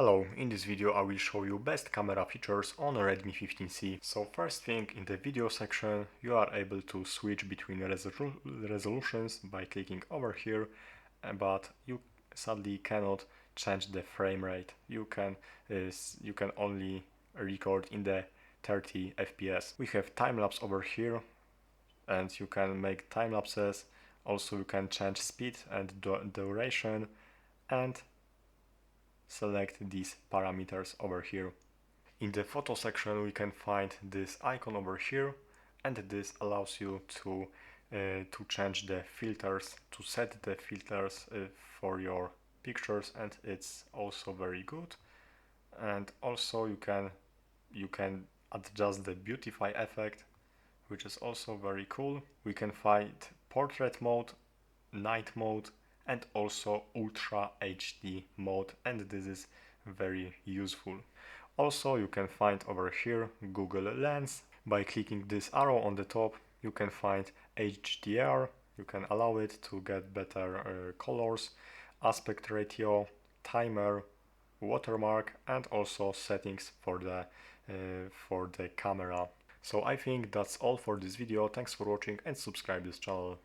Hello, in this video I will show you best camera features on Redmi 15C. So first thing, in the video section you are able to switch between resolutions by clicking over here, but you sadly cannot change the frame rate. You can only record in the 30 FPS. We have time lapse over here and you can make time lapses. Also you can change speed and duration and select these parameters over here. In the photo section we can find this icon over here, and this allows you to change the filters, to set the filters for your pictures, and it's also very good. And also you can adjust the beautify effect, which is also very cool. We can find portrait mode, night mode, and also Ultra HD mode, and this is very useful. Also you can find over here Google Lens. By clicking this arrow on the top you can find HDR, you can allow it to get better colors, aspect ratio, timer, watermark, and also settings for the camera. So I think that's all for this video. Thanks for watching and subscribe this channel.